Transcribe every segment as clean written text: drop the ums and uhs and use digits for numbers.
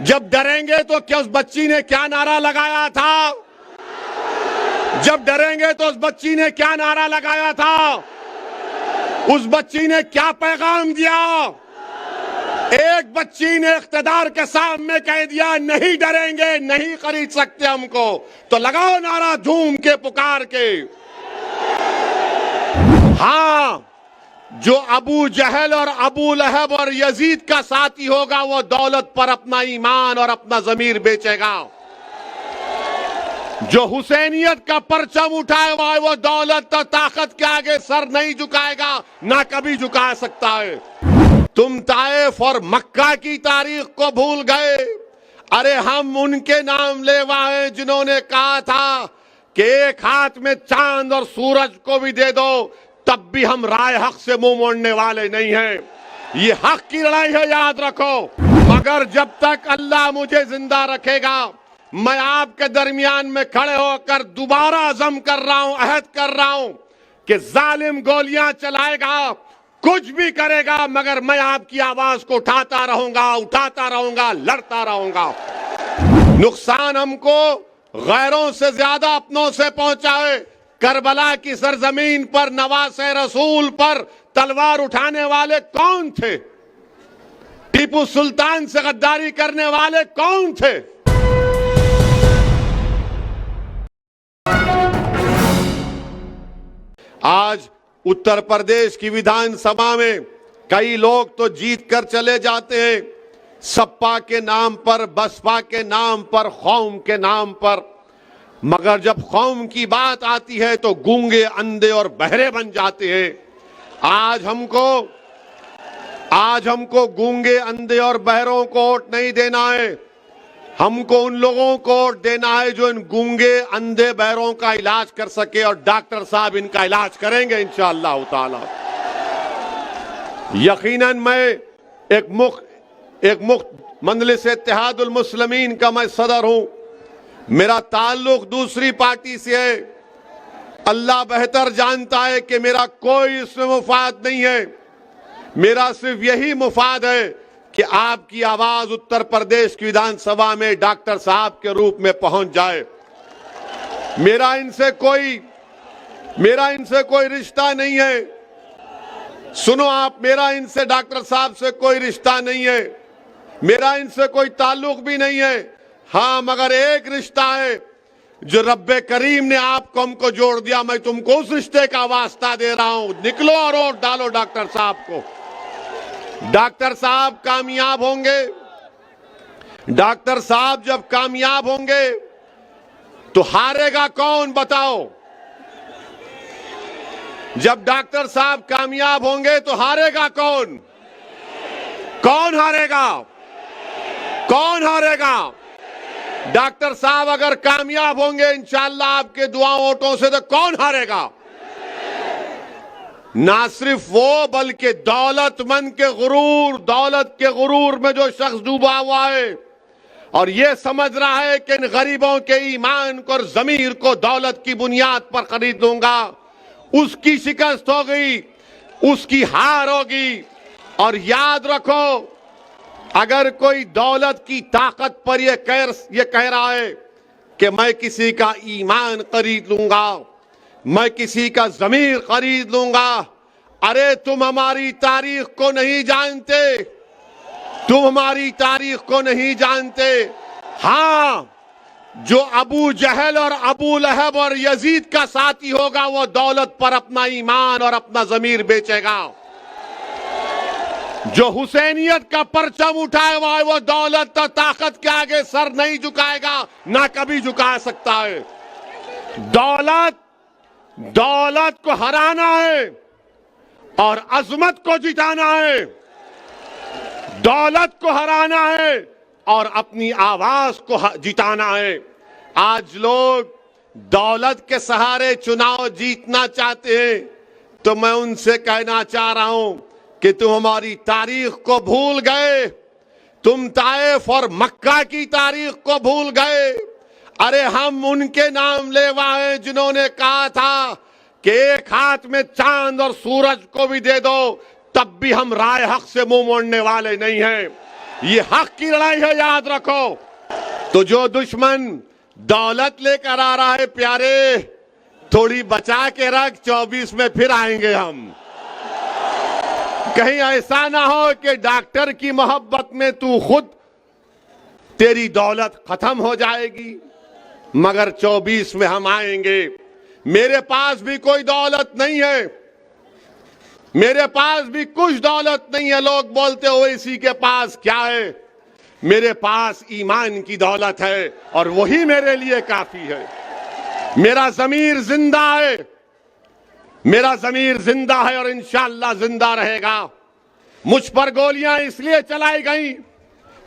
जब डरेंगे तो क्या उस बच्ची ने क्या नारा लगाया था? जब डरेंगे तो उस बच्ची ने क्या नारा लगाया था? उस बच्ची ने क्या पैगाम दिया? एक बच्ची ने इख्तिदार के सामने कह दिया नहीं डरेंगे, नहीं खरीद सकते हमको, तो लगाओ नारा धूम के पुकार के। हाँ, जो अबू जहल और अबू लहब और यजीद का साथी होगा वो दौलत पर अपना ईमान और अपना ज़मीर बेचेगा। जो हुसैनियत का परचम उठाए हुआ है वो दौलत और ताकत के आगे सर नहीं झुकाएगा, ना कभी झुका सकता है। तुम ताइफ और मक्का की तारीख को भूल गए। अरे हम उनके नाम लेवा हैं जिन्होंने कहा था कि एक हाथ में चांद और सूरज को भी दे दो तब भी हम राय हक से मुंह मोड़ने वाले नहीं हैं। ये हक की लड़ाई है, याद रखो। मगर जब तक अल्लाह मुझे जिंदा रखेगा, मैं आपके दरमियान में खड़े होकर दोबारा अज़म कर रहा हूं, अहद कर रहा हूं कि जालिम गोलियां चलाएगा, कुछ भी करेगा, मगर मैं आपकी आवाज को उठाता रहूंगा, लड़ता रहूंगा। नुकसान हमको गैरों से ज्यादा अपनों से पहुंचा है। करबला की सरजमीन पर नवासे रसूल पर तलवार उठाने वाले कौन थे? टीपू सुल्तान से गद्दारी करने वाले कौन थे? आज उत्तर प्रदेश की विधानसभा में कई लोग तो जीत कर चले जाते हैं, सपा के नाम पर, बसपा के नाम पर, कौम के नाम पर, मगर जब कौम की बात आती है तो गूंगे, अंधे और बहरे बन जाते हैं। आज हमको गूंगे, अंधे और बहरों को वोट नहीं देना है। हमको उन लोगों को वोट देना है जो इन गूंगे, अंधे, बहरों का इलाज कर सके, और डॉक्टर साहब इनका इलाज करेंगे इंशाअल्लाह ताला। यकीनन मैं एक मुख्त मजलिस इत्तेहादुल मुस्लिमीन का मैं सदर हूं। मेरा ताल्लुक दूसरी पार्टी से है। अल्लाह बेहतर जानता है कि मेरा कोई इसमें मुफाद नहीं है। मेरा सिर्फ यही मुफाद है कि आपकी आवाज उत्तर प्रदेश की विधानसभा में डॉक्टर साहब के रूप में पहुंच जाए। मेरा इनसे कोई रिश्ता नहीं है। सुनो आप, मेरा इनसे, डॉक्टर साहब से कोई रिश्ता नहीं है, मेरा इनसे कोई ताल्लुक भी नहीं है। हाँ, मगर एक रिश्ता है जो रब्बे करीम ने आपको हमको जोड़ दिया। मैं तुमको उस रिश्ते का वास्ता दे रहा हूं, निकलो और वोट डालो डॉक्टर साहब को। डॉक्टर साहब कामयाब होंगे। डॉक्टर साहब जब कामयाब होंगे तो हारेगा कौन, बताओ? जब डॉक्टर साहब कामयाब होंगे तो हारेगा कौन? कौन हारेगा? कौन हारेगा? डॉक्टर साहब अगर कामयाब होंगे इंशाअल्लाह आपके दुआ वोटों से, तो कौन हारेगा? ना सिर्फ वो, बल्कि दौलत के गुरूर में जो शख्स डूबा हुआ है और ये समझ रहा है कि इन गरीबों के ईमान को और जमीर को दौलत की बुनियाद पर खरीद लूंगा, उसकी शिकस्त हो गई, उसकी हार होगी। और याद रखो, अगर कोई दौलत की ताकत पर ये कह रहा है कि मैं किसी का ईमान खरीद लूंगा, मैं किसी का ज़मीर खरीद लूंगा, अरे तुम हमारी तारीख को नहीं जानते, तुम हमारी तारीख को नहीं जानते। हाँ, जो अबू जहल और अबू लहब और यजीद का साथी होगा वो दौलत पर अपना ईमान और अपना ज़मीर बेचेगा। जो हुसैनियत का परचम उठाए हुआ है वो दौलत और ताकत के आगे सर नहीं झुकाएगा, ना कभी झुका सकता है। दौलत को हराना है और अजमत को जिताना है। दौलत को हराना है और अपनी आवाज को जिताना है। आज लोग दौलत के सहारे चुनाव जीतना चाहते हैं, तो मैं उनसे कहना चाह रहा हूं कि तुम हमारी तारीख को भूल गए। तुम ताइफ और मक्का की तारीख को भूल गए। अरे हम उनके नाम लेवा हैं जिन्होंने कहा था कि एक हाथ में चांद और सूरज को भी दे दो तब भी हम राय हक से मुंह मोड़ने वाले नहीं हैं। ये हक की लड़ाई है, याद रखो। तो जो दुश्मन दौलत लेकर आ रहा है प्यारे, थोड़ी बचा के रख, 24 में फिर आएंगे हम। कहीं ऐसा ना हो कि डॉक्टर की मोहब्बत में तू खुद, तेरी दौलत खत्म हो जाएगी, मगर 24 में हम आएंगे। मेरे पास भी कोई दौलत नहीं है, मेरे पास भी कुछ दौलत नहीं है। लोग बोलते हो इसी के पास क्या है, मेरे पास ईमान की दौलत है और वही मेरे लिए काफी है। मेरा ज़मीर जिंदा है, मेरा ज़मीर जिंदा है और इंशाअल्लाह जिंदा रहेगा। मुझ पर गोलियां इसलिए चलाई गई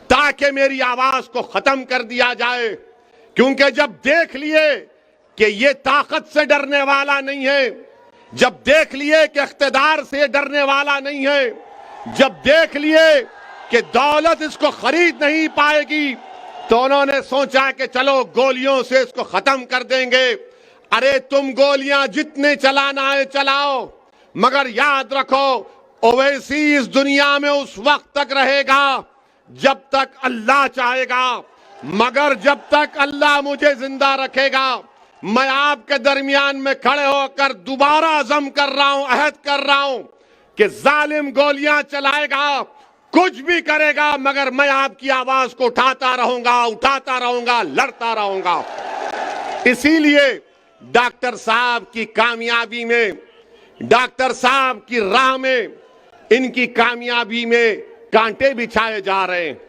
ताकि मेरी आवाज को खत्म कर दिया जाए, क्योंकि जब देख लिए कि ये ताकत से डरने वाला नहीं है, जब देख लिए कि इख्तिदार से डरने वाला नहीं है, जब देख लिए कि दौलत इसको खरीद नहीं पाएगी, तो उन्होंने सोचा कि चलो गोलियों से इसको खत्म कर देंगे। अरे तुम गोलियां जितने चलाना है चलाओ, मगर याद रखो ओवैसी इस दुनिया में उस वक्त तक रहेगा जब तक अल्लाह चाहेगा, मगर जब तक अल्लाह मुझे जिंदा रखेगा, मैं आपके दरमियान में खड़े होकर दोबारा अज़म कर रहा हूं, अहद कर रहा हूं कि जालिम गोलियां चलाएगा, कुछ भी करेगा, मगर मैं आपकी आवाज को उठाता रहूंगा, लड़ता रहूंगा। इसीलिए डॉक्टर साहब की कामयाबी में, डॉक्टर साहब की राह में, इनकी कामयाबी में कांटे बिछाए जा रहे हैं।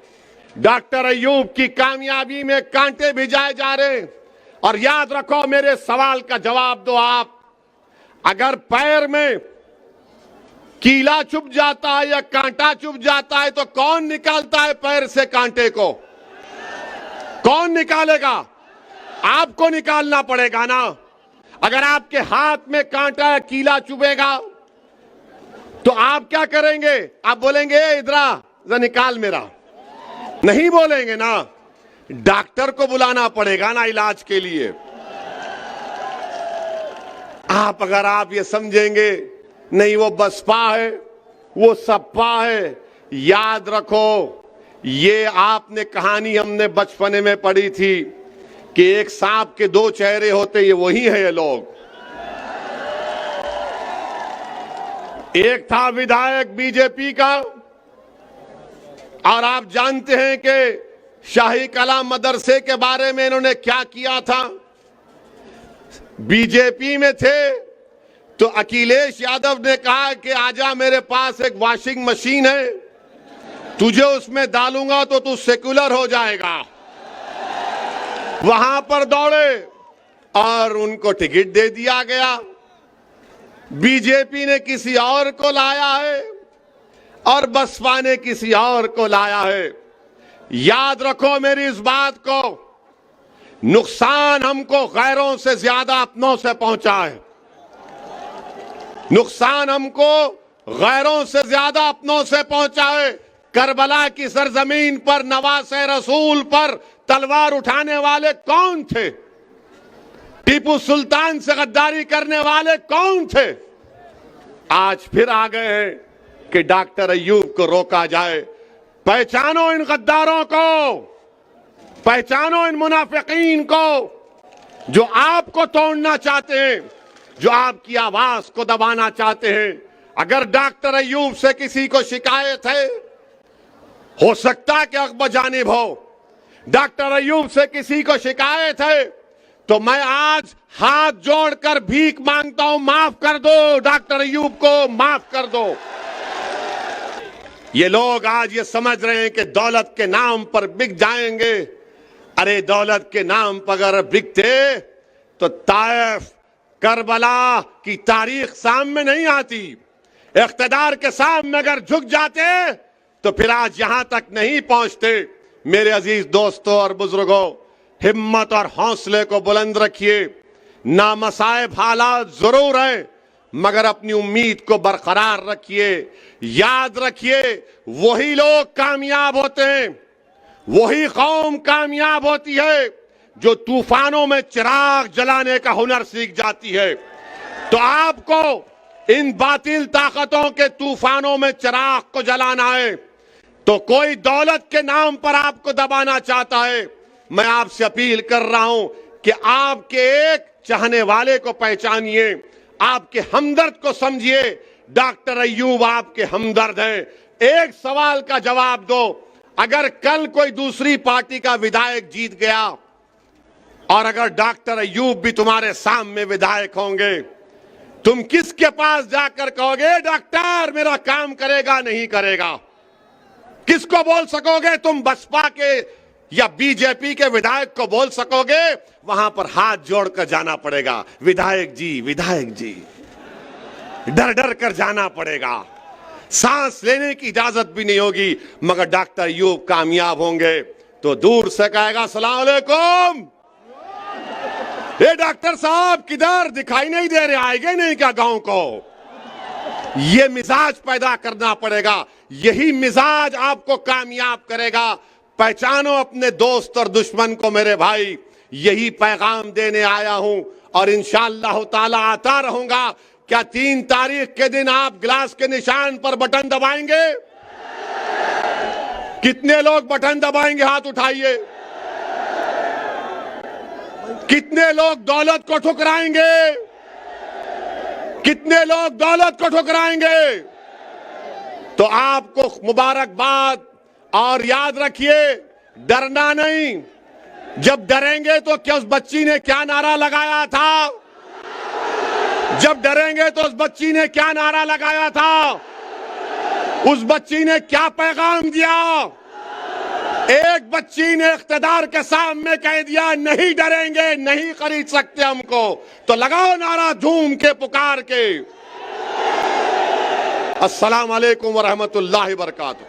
डॉक्टर अय्यूब की कामयाबी में कांटे भिजाए जा रहे हैं। और याद रखो, मेरे सवाल का जवाब दो आप, अगर पैर में कीला चुभ जाता है या कांटा चुभ जाता है तो कौन निकालता है पैर से कांटे को? कौन निकालेगा? आपको निकालना पड़ेगा ना। अगर आपके हाथ में कांटा या कीला चुभेगा तो आप क्या करेंगे? आप बोलेंगे इधर निकाल मेरा, नहीं बोलेंगे ना। डॉक्टर को बुलाना पड़ेगा ना इलाज के लिए। अगर आप ये समझेंगे नहीं वो बसपा है, वो सपा है, याद रखो ये आपने कहानी हमने बचपने में पढ़ी थी कि एक सांप के दो चेहरे होते, ये वही है ये लोग। एक था विधायक बीजेपी का, और आप जानते हैं कि शाही कला मदरसे के बारे में इन्होंने क्या किया था। बीजेपी में थे तो अखिलेश यादव ने कहा कि आजा मेरे पास एक वॉशिंग मशीन है, तुझे उसमें डालूंगा तो तू सेक्युलर हो जाएगा। वहां पर दौड़े और उनको टिकट दे दिया गया। बीजेपी ने किसी और को लाया है और बसपा ने किसी और को लाया है। याद रखो मेरी इस बात को, नुकसान हमको गैरों से ज्यादा अपनों से पहुंचा है। नुकसान हमको गैरों से ज्यादा अपनों से पहुंचा है। करबला की सरजमीन पर नवासे रसूल पर तलवार उठाने वाले कौन थे? टीपू सुल्तान से गद्दारी करने वाले कौन थे? आज फिर आ गए हैं कि डॉक्टर अय्यूब को रोका जाए। पहचानो इन गद्दारों को, पहचानो इन मुनाफिकीन को जो आपको तोड़ना चाहते हैं, जो आपकी आवाज को दबाना चाहते हैं। अगर डॉक्टर अय्यूब से किसी को शिकायत है, हो सकता है कि अकबर जानिब हो। डॉक्टर अय्यूब से किसी को शिकायत है तो मैं आज हाथ जोड़कर भीख मांगता हूं, माफ कर दो डॉक्टर अय्यूब को, माफ कर दो। ये लोग आज ये समझ रहे हैं कि दौलत के नाम पर बिक जाएंगे। अरे दौलत के नाम पर अगर बिकते तो ताइफ, करबला की तारीख सामने नहीं आती। इख्तिदार के सामने अगर झुक जाते तो फिर आज यहां तक नहीं पहुंचते। मेरे अजीज दोस्तों और बुजुर्गों, हिम्मत और हौसले को बुलंद रखिए। नामसाइब हालात जरूर हैं, मगर अपनी उम्मीद को बरकरार रखिए। याद रखिए वही लोग कामयाब होते हैं, वही कौम कामयाब होती है जो तूफानों में चिराग जलाने का हुनर सीख जाती है। तो आपको इन बातिल ताकतों के तूफानों में चिराग को जलाना है। तो कोई दौलत के नाम पर आपको दबाना चाहता है। मैं आपसे अपील कर रहा हूं कि आपके एक चाहने वाले को पहचानिए, आपके हमदर्द को समझिए। डॉक्टर अय्यूब आपके हमदर्द हैं। एक सवाल का जवाब दो, अगर कल कोई दूसरी पार्टी का विधायक जीत गया और अगर डॉक्टर अय्यूब भी तुम्हारे सामने विधायक होंगे, तुम किसके पास जाकर कहोगे डॉक्टर मेरा काम करेगा नहीं करेगा? किसको बोल सकोगे? तुम बसपा के या बीजेपी के विधायक को बोल सकोगे? वहां पर हाथ जोड़कर जाना पड़ेगा, विधायक जी विधायक जी, डर डर कर जाना पड़ेगा, सांस लेने की इजाजत भी नहीं होगी। मगर डॉक्टर अय्यूब कामयाब होंगे तो दूर से कहेगा सलाम अलैकुम, ये डॉक्टर साहब किधर, दिखाई नहीं दे रहे, आएंगे नहीं क्या गांव को? ये मिजाज पैदा करना पड़ेगा। यही मिजाज आपको कामयाब करेगा। पहचानो अपने दोस्त और दुश्मन को मेरे भाई। यही पैगाम देने आया हूं और इंशाअल्लाह ताला आता रहूंगा। क्या 3 तारीख के दिन आप गिलास के निशान पर बटन दबाएंगे? कितने लोग बटन दबाएंगे? हाथ उठाइए। कितने लोग दौलत को ठुकराएंगे? कितने लोग दौलत को ठुकराएंगे? तो आपको मुबारकबाद। और याद रखिए, डरना नहीं। जब डरेंगे तो क्या उस बच्ची ने क्या नारा लगाया था? जब डरेंगे तो उस बच्ची ने क्या नारा लगाया था? उस बच्ची ने क्या पैगाम दिया? एक बच्ची ने इख्तिदार के सामने कह दिया नहीं डरेंगे, नहीं खरीद सकते हमको। तो लगाओ नारा झूम के, पुकार के। अस्सलाम वालेकुम व रहमतुल्लाहि व बरकातुहू।